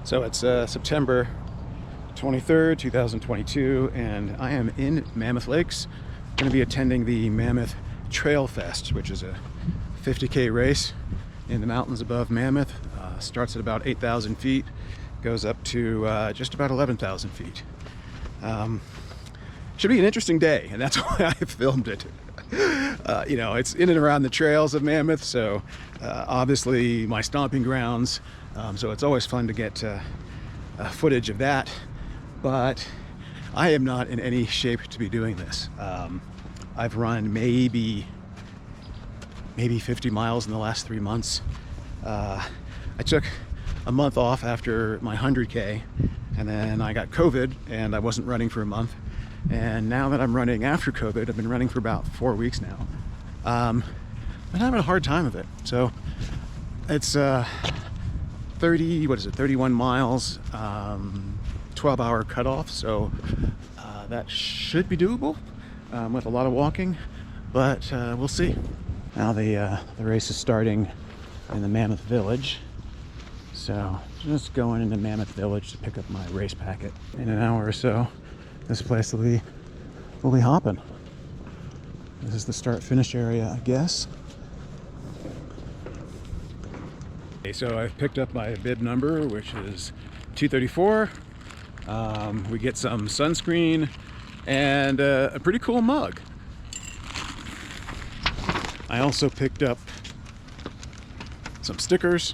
So it's September 23rd, 2022, and I am in Mammoth Lakes. I'm going to be attending the Mammoth Trail Fest, which is a 50K race in the mountains above Mammoth. Starts at about 8,000 feet, goes up to just about 11,000 feet. Should be an interesting day, and that's why I filmed it. You know, it's in and around the trails of Mammoth, so obviously my stomping grounds, so it's always fun to get footage of that, but I am not in any shape to be doing this. I've run maybe 50 miles in the last 3 months. I took a month off after my 100K, and then I got COVID and I wasn't running for a month. And now that I'm running after COVID, I've been running for about 4 weeks now. I'm having a hard time of it. So it's 31 miles, 12-hour cutoff. So that should be doable with a lot of walking, but we'll see. Now the race is starting in the Mammoth Village. So just going into Mammoth Village to pick up my race packet. In an hour or so, this place will be hopping. This is the start-finish area, I guess. Okay, so I've picked up my bib number, which is 234. We get some sunscreen and a pretty cool mug. I also picked up some stickers.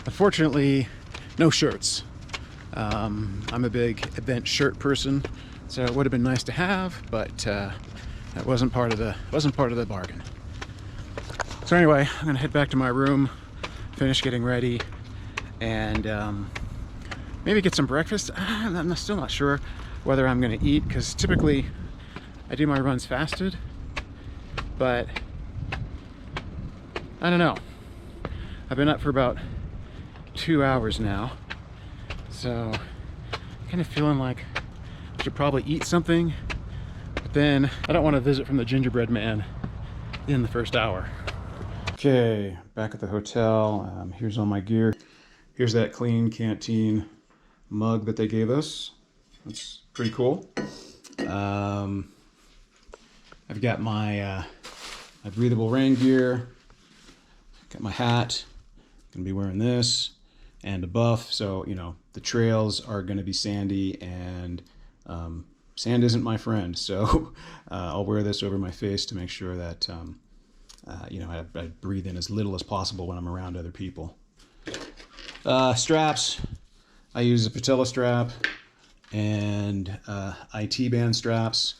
Unfortunately, no shirts. I'm a big event shirt person, so it would have been nice to have, but that wasn't part of the bargain. So anyway, I'm gonna head back to my room, finish getting ready, and maybe get some breakfast. I'm still not sure whether I'm gonna eat, because typically I do my runs fasted, but I don't know. I've been up for about 2 hours now, so kind of feeling like I should probably eat something, but then I don't want to visit from the gingerbread man in the first hour. Okay, back at the hotel. Here's all my gear. Here's that clean canteen mug that they gave us. That's pretty cool. I've got my breathable rain gear. Got my hat. Gonna be wearing this and a buff, so you know the trails are going to be sandy, and sand isn't my friend, so I'll wear this over my face to make sure that you know, I breathe in as little as possible when I'm around other people. Straps, I use a patella strap and IT band straps.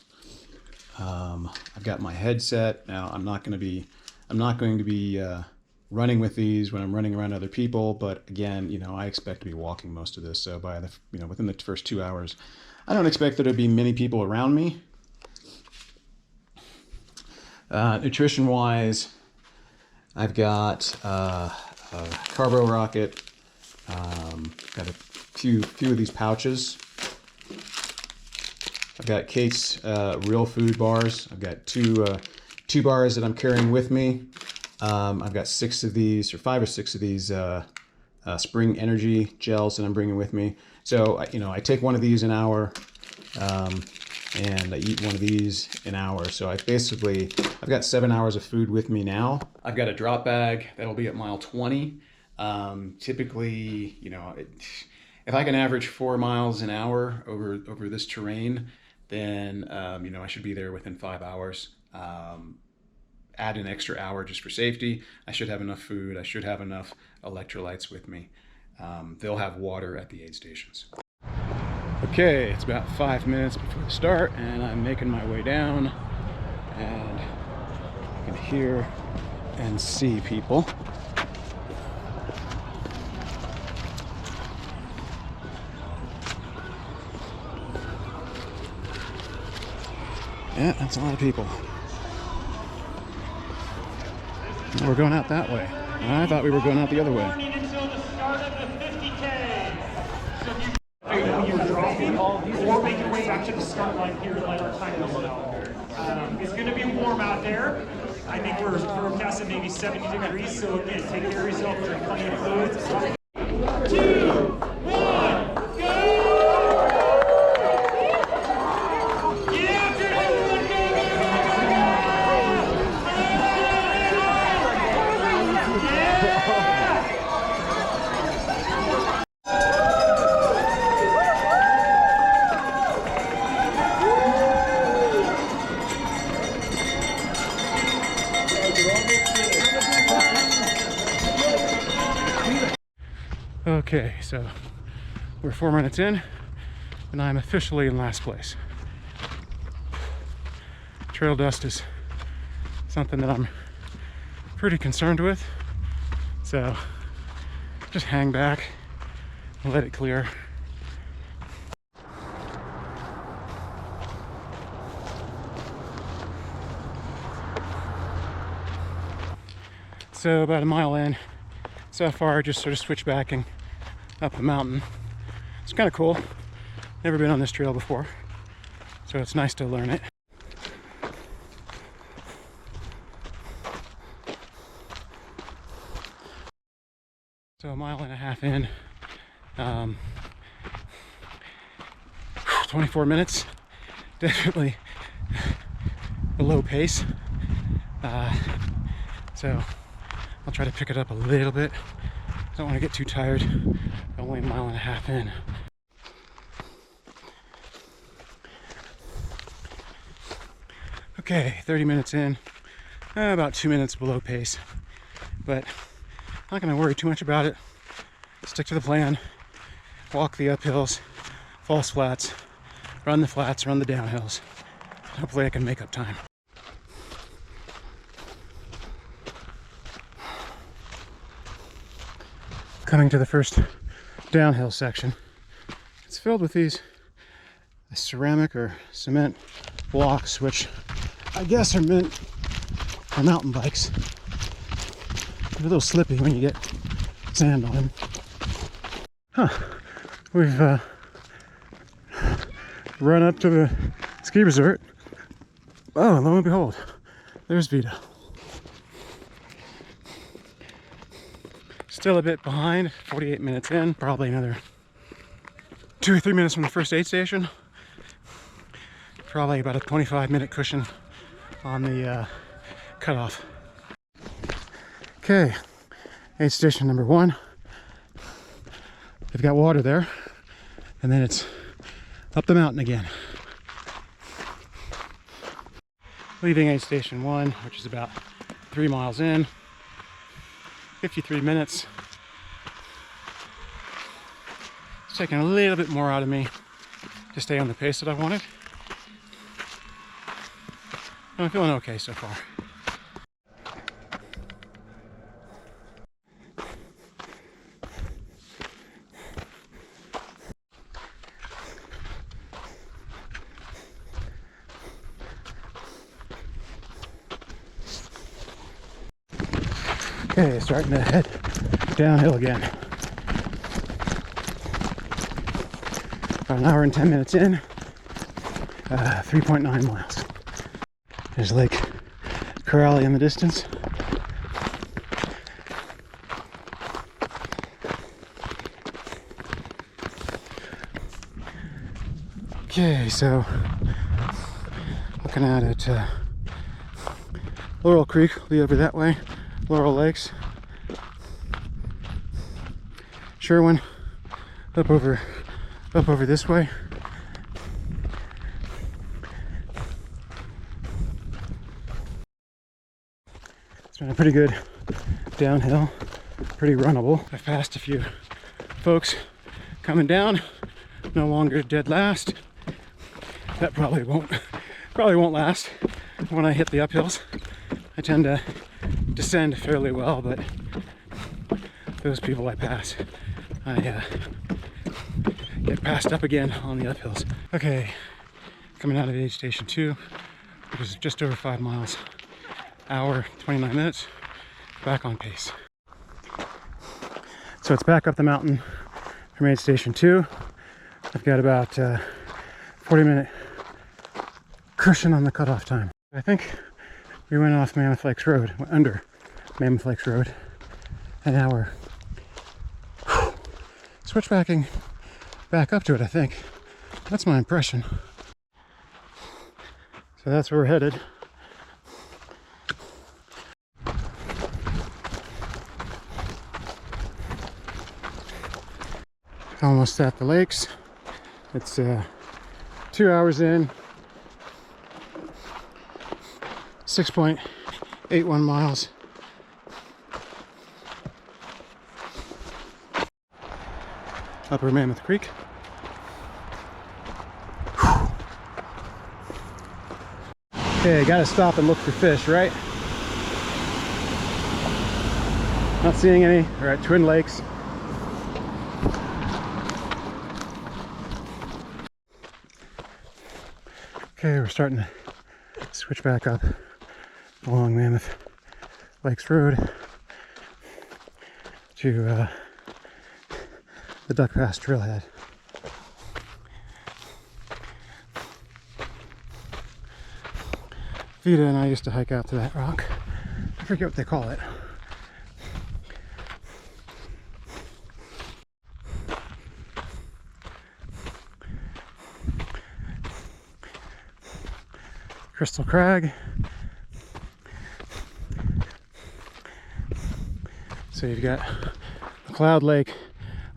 I've got my headset. Now I'm not going to be running with these when I'm running around other people, but again, you know, I expect to be walking most of this, so by the, you know, within the first 2 hours, I don't expect there to be many people around me. Nutrition wise, I've got a carbo rocket, got a few of these pouches. I've got Kate's real food bars. I've got two bars that I'm carrying with me. I've got 6 of these, or 5 or 6 of these spring energy gels that I'm bringing with me. So, you know, I take one of these an hour, and I eat one of these an hour. So I've got 7 hours of food with me now. I've got a drop bag that'll be at mile 20. Typically, you know, if I can average 4 miles an hour over this terrain, then, you know, I should be there within 5 hours. Add an extra hour just for safety. I should have enough food. I should have enough electrolytes with me. They'll have water at the aid stations. Okay, it's about 5 minutes before the start, and I'm making my way down, and you can hear and see people. Yeah, that's a lot of people. We're going out that way. I thought we were going out the other way. You're dropping or make your way back to the start line here to let our time go. It's going to be warm out there. I think we're forecasting maybe 70 degrees, so again, take care of yourself, drink plenty of fluids. Okay, so we're 4 minutes in, and I'm officially in last place. Trail dust is something that I'm pretty concerned with, so just hang back and let it clear. So about a mile in, so far just sort of switchbacking up the mountain. It's kind of cool. Never been on this trail before, so it's nice to learn it. So a mile and a half in, 24 minutes, definitely below pace. So I'll try to pick it up a little bit. Don't want to get too tired. Only a mile and a half in. Okay, 30 minutes in, about 2 minutes below pace, but not going to worry too much about it. Stick to the plan, walk the uphills, false flats, run the flats, run the downhills. Hopefully I can make up time. Coming to the first downhill section. It's filled with these ceramic or cement blocks, which I guess are meant for mountain bikes. They're a little slippy when you get sand on them. Huh. We've run up to the ski resort. Oh, and lo and behold, there's Vita. Still a bit behind, 48 minutes in, probably another 2 or 3 minutes from the first aid station. Probably about a 25-minute cushion on the cutoff. Okay, aid station number 1. They've got water there, and then it's up the mountain again. Leaving aid station 1, which is about 3 miles in. 53 minutes. It's taking a little bit more out of me to stay on the pace that I wanted. I'm feeling okay so far. Okay, starting to head downhill again. About an hour and 10 minutes in, 3.9 miles. There's Lake Corrali in the distance. Okay, so looking at it, Laurel Creek, lead over that way. Laurel Lakes, Sherwin, up over this way. It's been a pretty good downhill, pretty runnable. I've passed a few folks coming down, no longer dead last. That probably won't last when I hit the uphills. I tend to descend fairly well, but those people I pass, I get passed up again on the uphills. Okay, coming out of aid station 2, which is just over 5 miles, hour, 29 minutes, back on pace. So it's back up the mountain from aid station 2. I've got about 40-minute cushion on the cutoff time. I think we went off Mammoth Lakes Road, under Mammoth Lakes Road, and now we're switchbacking back up to it, I think. That's my impression. So that's where we're headed. Almost at the lakes. It's 2 hours in, 6.81 miles. Upper Mammoth Creek. Okay, gotta stop and look for fish, right? Not seeing any. We're at Twin Lakes. Okay, we're starting to switch back up along Mammoth Lakes Road to the Duck Pass Trailhead. Vita and I used to hike out to that rock. I forget what they call it. Crystal Crag. So you've got Cloud Lake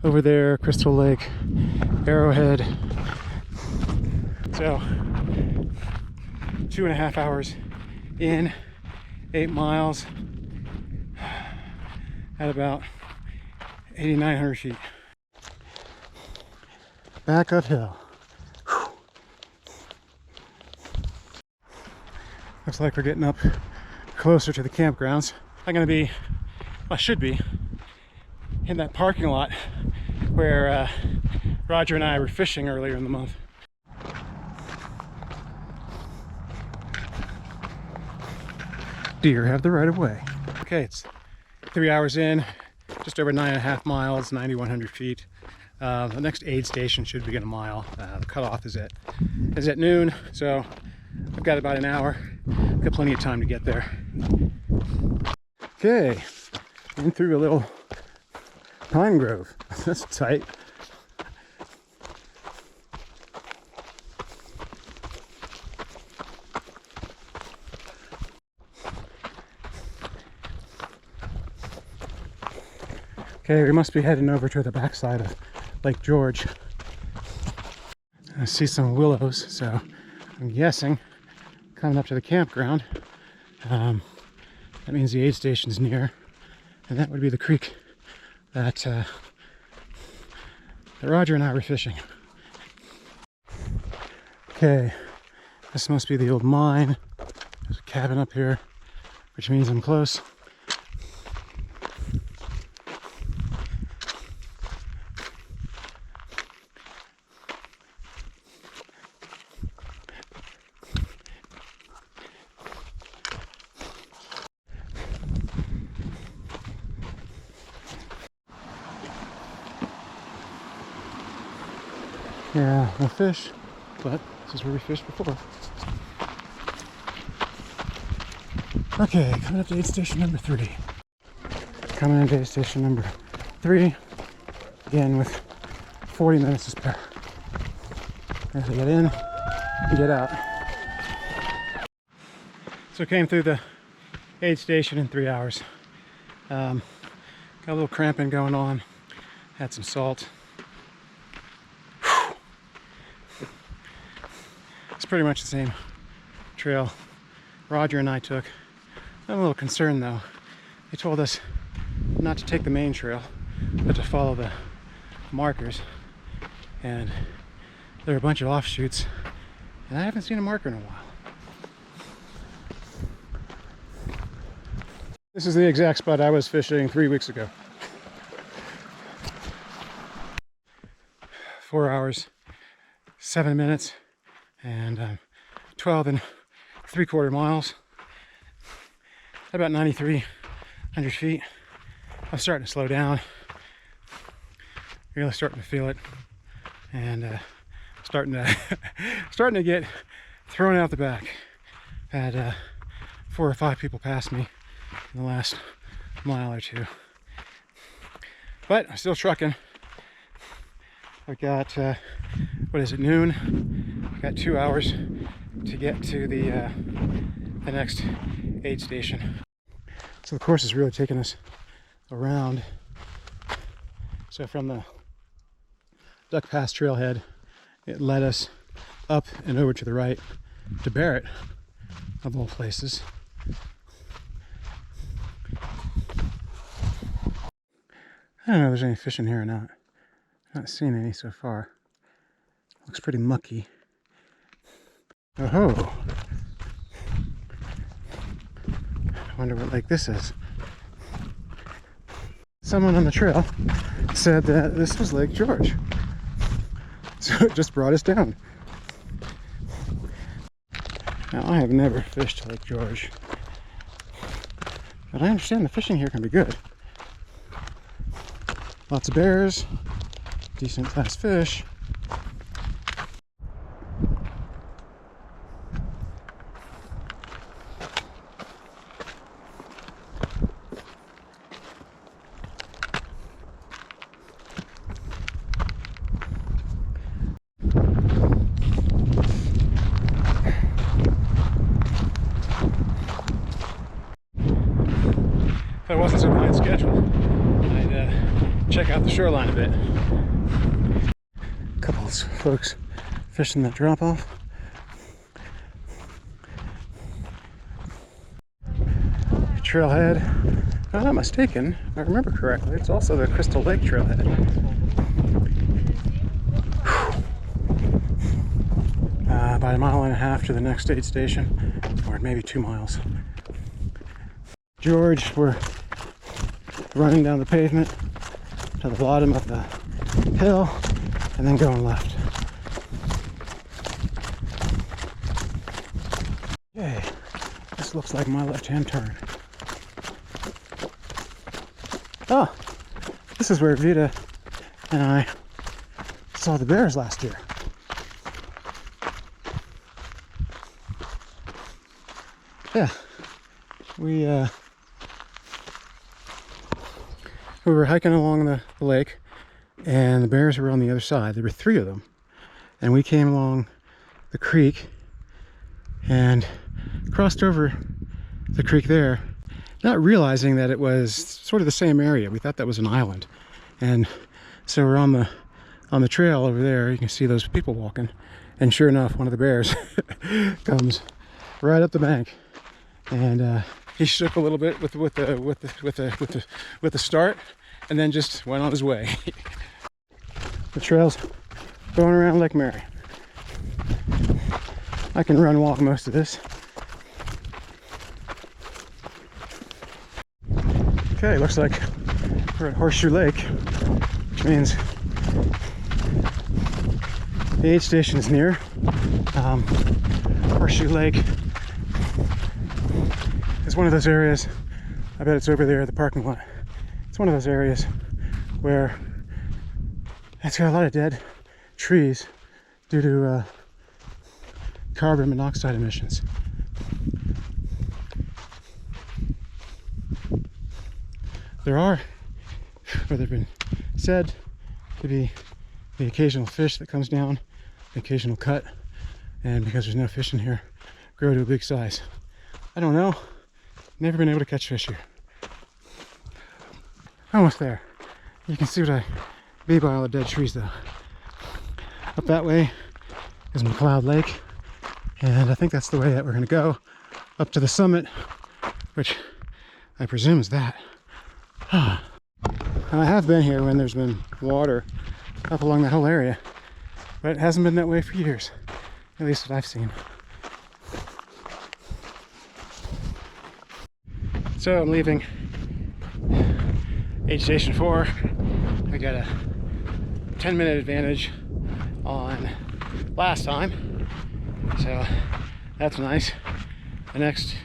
over there, Crystal Lake, Arrowhead. So 2.5 hours in, 8 miles at about 8,900 feet. Back uphill. Looks like we're getting up closer to the campgrounds. I'm gonna be, I should be, in that parking lot where Roger and I were fishing earlier in the month. Deer have the right of way. Okay, it's 3 hours in, just over 9.5 miles, 9,100 feet. The next aid station should begin a mile. The cutoff is at noon, so I've got about an hour. I've got plenty of time to get there. Okay, in through a little pine grove. That's tight. Okay, we must be heading over to the backside of Lake George. I see some willows, so I'm guessing coming up to the campground. That means the aid station's near, and that would be the creek that Roger and I were fishing. Okay, this must be the old mine. There's a cabin up here, which means I'm close. Yeah, no fish, but this is where we fished before. Okay, coming up to aid station number 3. Coming into aid station number 3, again with 40 minutes to spare. I have to get in and get out. So came through the aid station in 3 hours. Got a little cramping going on, had some salt. It's pretty much the same trail Roger and I took. I'm a little concerned though. They told us not to take the main trail, but to follow the markers. And there are a bunch of offshoots, and I haven't seen a marker in a while. This is the exact spot I was fishing 3 weeks ago. 4 hours, 7 minutes, and 12.75 miles, about 9,300 feet. I'm starting to slow down, really starting to feel it, and starting to get thrown out the back. Had 4 or 5 people pass me in the last mile or two, but I'm still trucking. I've got, what is it, noon? I've got 2 hours to get to the next aid station. So the course is really taking us around. So from the Duck Pass trailhead, it led us up and over to the right to Barrett, of all places. I don't know if there's any fish in here or not. Not seeing any so far. Looks pretty mucky. Oh-ho! I wonder what lake this is. Someone on the trail said that this was Lake George. So it just brought us down. Now, I have never fished Lake George, but I understand the fishing here can be good. Lots of bears, decent sized fish. If I wasn't so behind schedule, I'd check out the shoreline a bit. A couple of folks fishing that drop off. Trailhead, if I'm not mistaken, if I remember correctly, it's also the Crystal Lake trailhead. About 1.5 miles to the next aid station, or maybe 2 miles. George, we're running down the pavement to the bottom of the hill and then going left. Yay, this looks like my left-hand turn. Oh, this is where Vita and I saw the bears last year. Yeah, we were hiking along the lake, and the bears were on the other side. There were 3 of them, and we came along the creek and crossed over the creek there, not realizing that it was sort of the same area. We thought that was an island, and so we're on the trail over there. You can see those people walking, and sure enough, one of the bears comes right up the bank. And he shook a little bit with the start, and then just went on his way. The trail's going around Lake Mary. I can run walk most of this. Okay, looks like we're at Horseshoe Lake, which means the aid station is near. Horseshoe Lake is one of those areas, I bet it's over there at the parking lot. It's one of those areas where it's got a lot of dead trees due to carbon monoxide emissions. There are, or they've been said to be, the occasional fish that comes down, the occasional cut, and because there's no fish in here, grow to a big size. I don't know. Never been able to catch fish here. Almost there. You can see what I mean by all the dead trees though. Up that way is McLeod Lake, and I think that's the way that we're going to go up to the summit, which I presume is that. And I have been here when there's been water up along the whole area, but it hasn't been that way for years, at least what I've seen. So I'm leaving aid station 4. I got a 10-minute advantage on last time, so that's nice. The next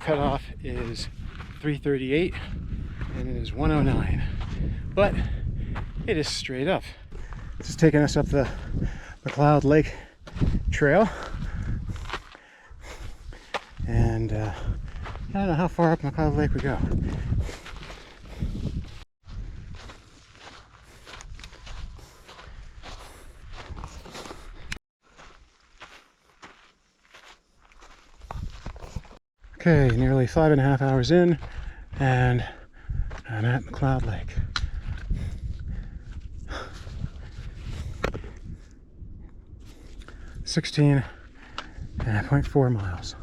cutoff is 3:38 and it is 1:09, but it is straight up. This is taking us up the McLeod Lake trail, and I don't know how far up McLeod Lake we go. Okay, nearly 5.5 hours in, and I'm at McCloud Lake. .4 miles.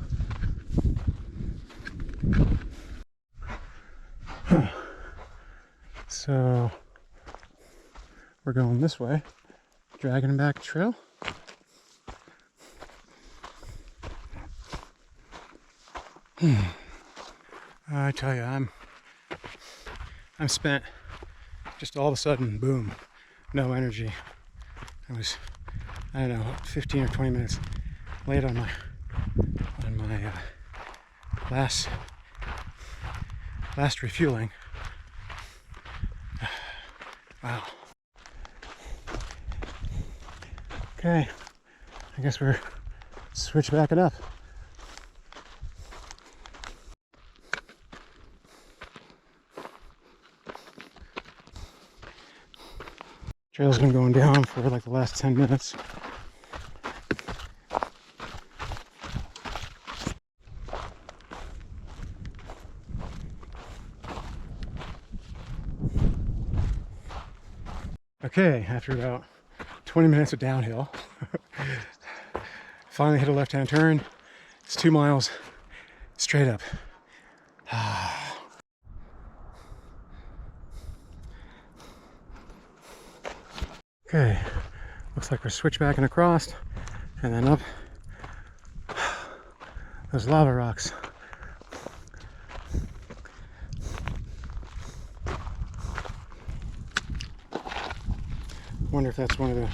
So we're going this way, Dragon Back Trail. I tell you, I'm spent. Just all of a sudden, boom, no energy. I was, I don't know, 15 or 20 minutes late on my last refueling. Wow. Okay, I guess we're switch back it up. Trail's been going down for like the last 10 minutes. Okay, after about 20 minutes of downhill, finally hit a left-hand turn. It's 2 miles straight up. Okay, looks like we're switchbacking across and then up those lava rocks. Wonder if that's one of the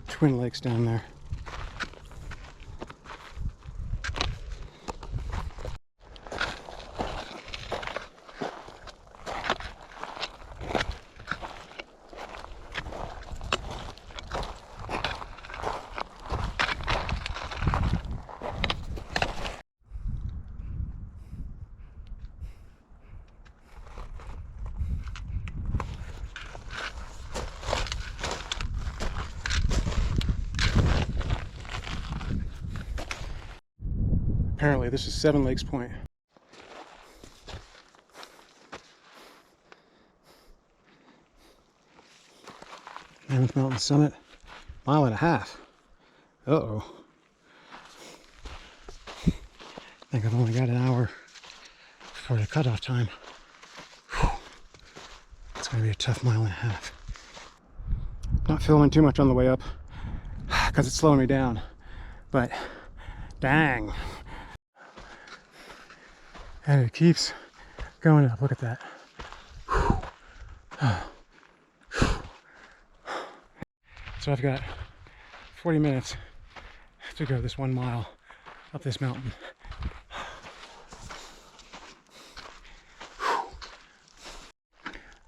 twin lakes down there. Apparently this is Seven Lakes Point. Mammoth Mountain Summit, 1.5 miles. Uh-oh. I think I've only got an hour for the cutoff time. Whew. It's gonna be a tough 1.5 miles. Not filming too much on the way up because it's slowing me down, but dang. And it keeps going up. Look at that. So I've got 40 minutes to go this 1 mile up this mountain.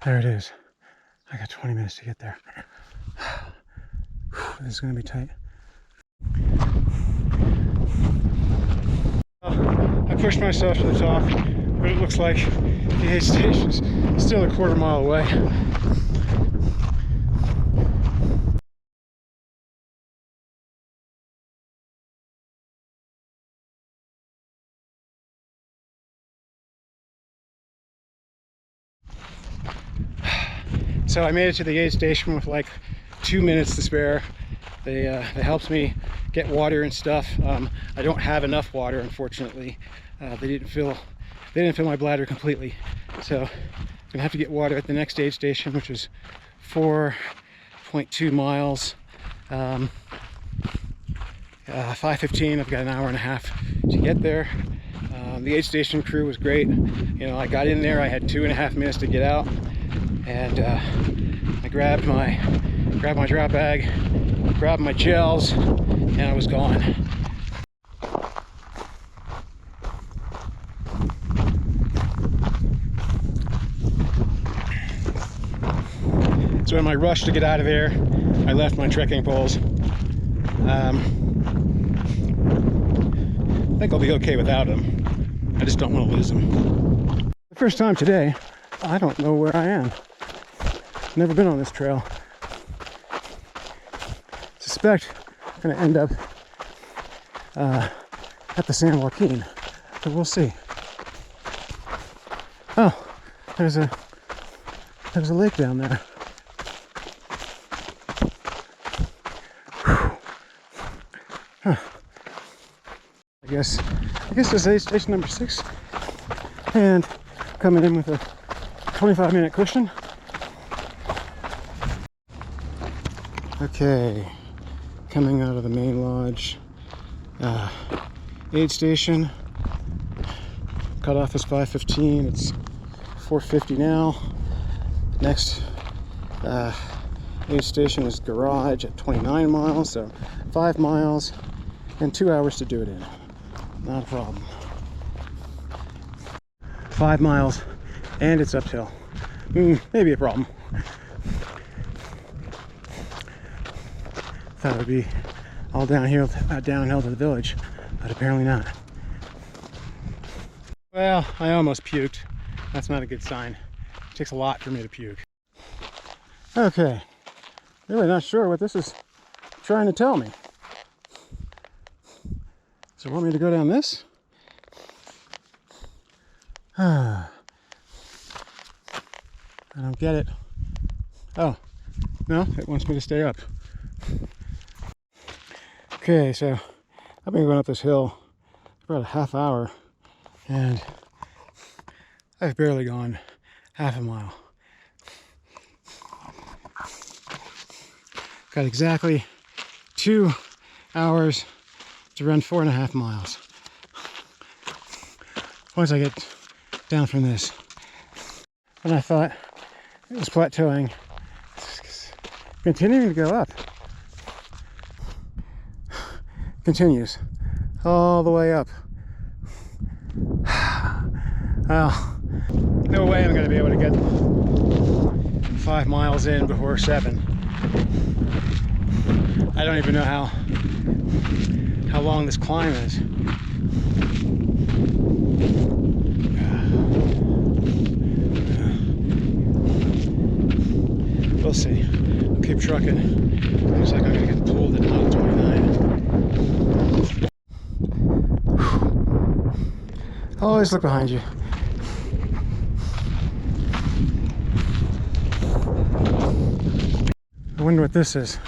There it is. I got 20 minutes to get there. This is going to be tight. I pushed myself to the top, but it looks like the aid station's still a 1/4 mile away. So I made it to the aid station with like 2 minutes to spare. They helped me get water and stuff. I don't have enough water, unfortunately. They didn't fill my bladder completely, so I'm gonna have to get water at the next aid station, which is 4.2 miles. 5:15. I've got an 1.5 hours to get there. The aid station crew was great. You know, I got in there. I had 2.5 minutes to get out, and I grabbed my drop bag, grabbed my gels, and I was gone. So in my rush to get out of there, I left my trekking poles. I think I'll be okay without them. I just don't want to lose them. The first time today, I don't know where I am. Never been on this trail. Suspect I'm gonna end up at the San Joaquin. but we'll see. Oh, there's a lake down there. Huh. I guess this is station number 6, and coming in with a 25-minute cushion. Okay, coming out of the main lodge, aid station. Cutoff is 5:15. It's 4:50 now. Next aid station is garage at 29 miles, so 5 miles and 2 hours to do it in. Not a problem. 5 miles and it's uphill. Maybe a problem. Thought it would be all downhill to the village, but apparently not. Well, I almost puked. That's not a good sign. It takes a lot for me to puke. Okay, really not sure what this is trying to tell me. So want me to go down this? I don't get it. Oh, no, it wants me to stay up. Okay, so I've been going up this hill for about a half hour, and I've barely gone half a mile. Got exactly 2 hours to run 4.5 miles. Once I get down from this, and I thought it was plateauing, it's continuing to go up. Continues all the way up. Well, no way I'm going to be able to get 5 miles in before 7. I don't even know how long this climb is. We'll see. I'll keep trucking. Looks like I'm going to get pulled at mile 29. Always look behind you. I wonder what this is.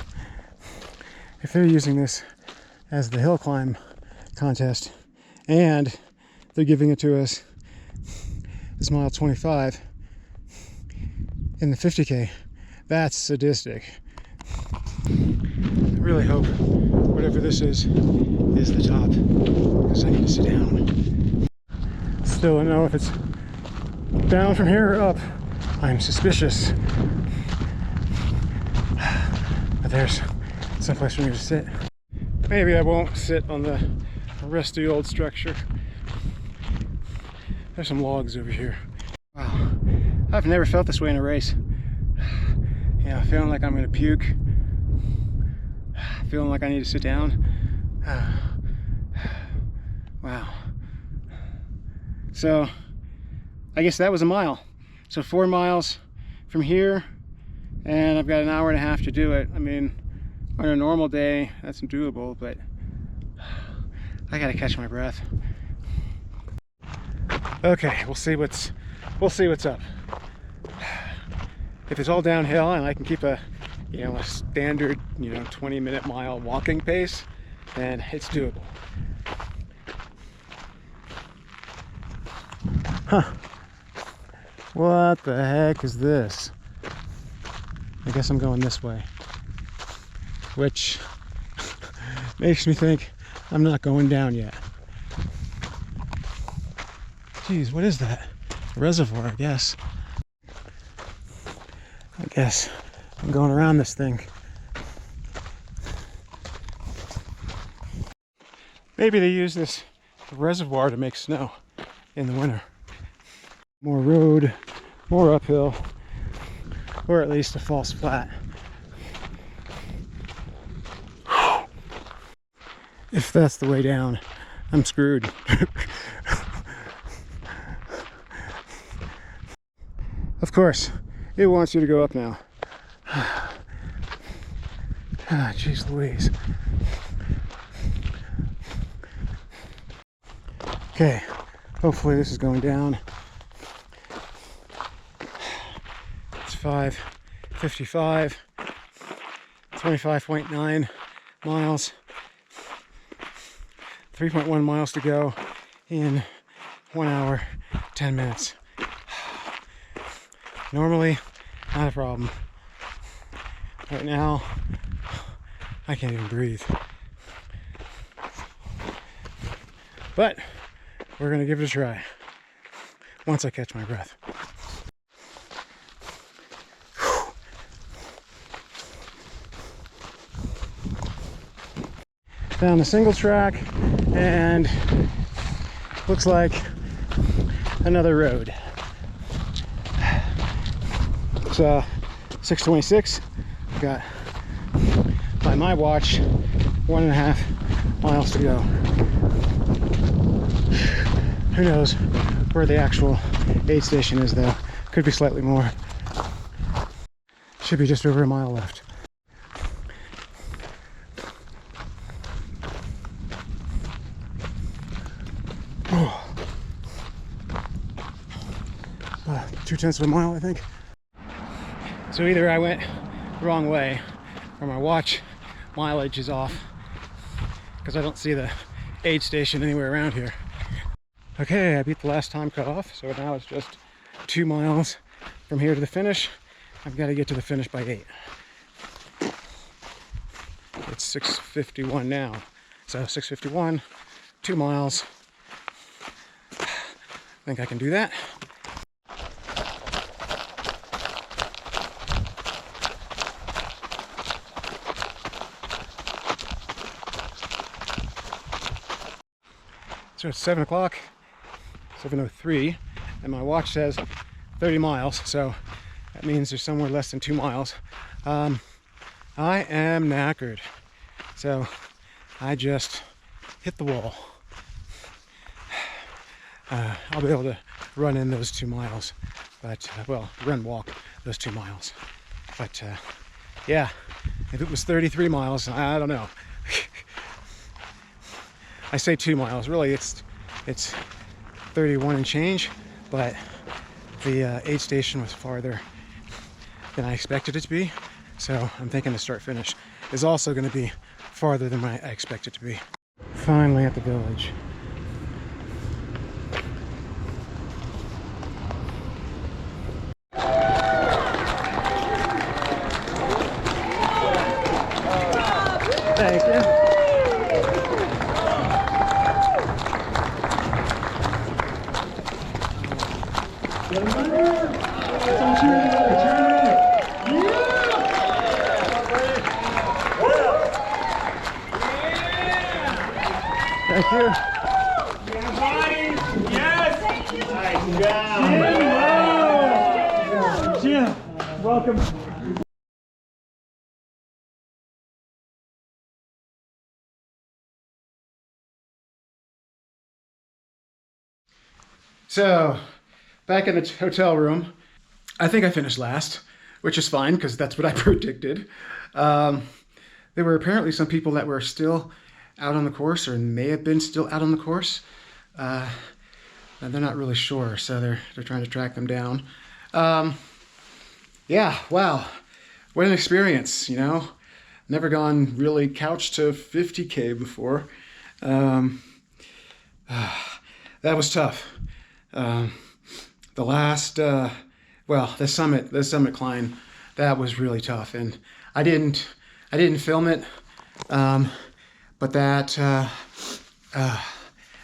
If they're using this as the hill climb contest and they're giving it to us as mile 25 in the 50K, that's sadistic. I really hope whatever this is the top, because I need to sit down. Still don't know if it's down from here or up. I'm suspicious. But there's someplace for me to sit. Maybe I won't sit on the rusty old structure. There's some logs over here. Wow, I've never felt this way in a race. Yeah, feeling like I'm gonna puke. Feeling like I need to sit down. Wow. So, I guess that was a mile. So 4 miles from here, and I've got an hour and a half to do it. I mean, on a normal day, that's doable, but I gotta catch my breath. Okay, we'll see what's up. If it's all downhill and I can keep a standard 20-minute mile walking pace, then it's doable. Huh. What the heck is this? I guess I'm going this way, which makes me think I'm not going down yet. Geez, what is that? A reservoir, I guess. I guess I'm going around this thing. Maybe they use this reservoir to make snow in the winter. More road, more uphill, or at least a false flat. If that's the way down, I'm screwed. Of course, it wants you to go up now. Jeez Louise. Okay, Hopefully this is going down. It's 5:55, 25.9 miles, 3.1 miles to go in 1 hour, 10 minutes. Normally, not a problem. Right now, I can't even breathe. But we're gonna give it a try once I catch my breath. Found the single track and looks like another road. It's 6:26. Got, by my watch, 1.5 miles to go. Who knows where the actual aid station is though. Could be slightly more. Should be just over a mile left. Oh. 2/10 of a mile, I think. So either I went the wrong way or my watch mileage is off because I don't see the aid station anywhere around here. Okay, I beat the last time cut off, so now it's just 2 miles from here to the finish. I've got to get to the finish by 8. It's 6:51 now, so 6:51, 2 miles. I think I can do that. So it's 7 o'clock, 7:03, and my watch says 30 miles, so that means there's somewhere less than 2 miles. I am knackered, so I just hit the wall. I'll be able to run in those 2 miles, but, well, walk those 2 miles. But, yeah, if it was 33 miles, I don't know. I say 2 miles, really it's 31 and change, but the aid station was farther than I expected it to be, so I'm thinking the start finish is also going to be farther than I expect it to be. Finally at the village. Thank you. Thank you. Yeah, buddy. Yes. Nice job. Jim, welcome. So, back in the hotel room, I think I finished last, which is fine because that's what I predicted. There were apparently some people that were still out on the course, or may have been still out on the course. And they're not really sure, so they're trying to track them down. Yeah, wow, what an experience, you know. Never gone really couch to 50K before. That was tough. The last, well, the summit climb, that was really tough, and I didn't film it, but that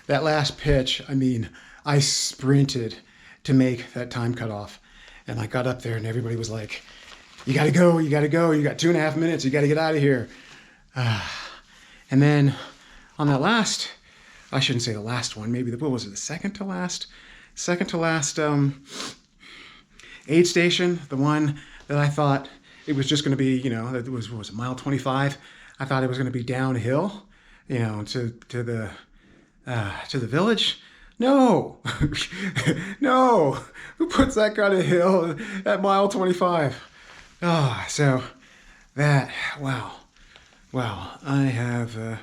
last pitch, I mean, I sprinted to make that time cutoff, and I got up there, and everybody was like, "You gotta go, you gotta go. You got 2.5 minutes. You gotta get out of here." And then on that last, I shouldn't say the last one, maybe what was it, the second to last aid station, the one that I thought it was just going to be, you know, that was, what was it, mile 25? I thought it was going to be downhill, you know, to the village. No, no, who puts that kind of hill at mile 25? So that, wow, I have,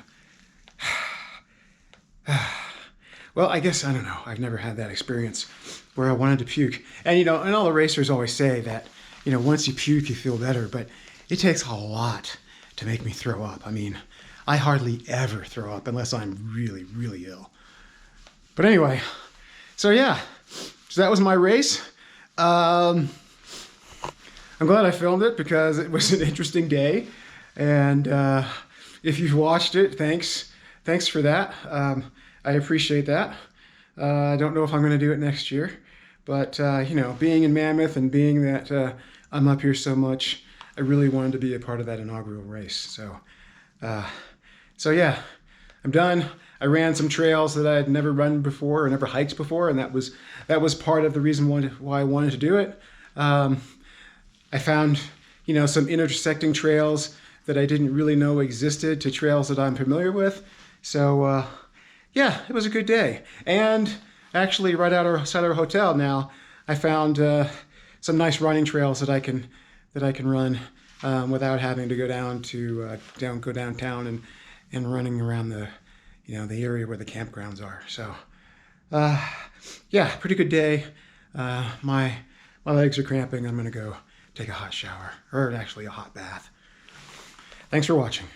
well, I guess, I don't know. I've never had that experience where I wanted to puke. And, you know, and all the racers always say that, you know, once you puke, you feel better. But it takes a lot to make me throw up. I mean, I hardly ever throw up unless I'm really, really ill. But anyway, so yeah, so that was my race. I'm glad I filmed it because it was an interesting day. And if you've watched it, thanks for that. I appreciate that. I don't know if I'm going to do it next year, but you know, being in Mammoth and being that I'm up here so much, I really wanted to be a part of that inaugural race. So yeah, I'm done. I ran some trails that I had never run before or never hiked before, and that was part of the reason why I wanted to do it. I found, you know, some intersecting trails that I didn't really know existed to trails that I'm familiar with. So yeah, it was a good day. And actually, right outside our hotel now, I found some nice running trails that I can run without having to go go downtown and running around the area where the campgrounds are. So yeah, pretty good day. My legs are cramping. I'm gonna go take a hot shower, or actually a hot bath. Thanks for watching.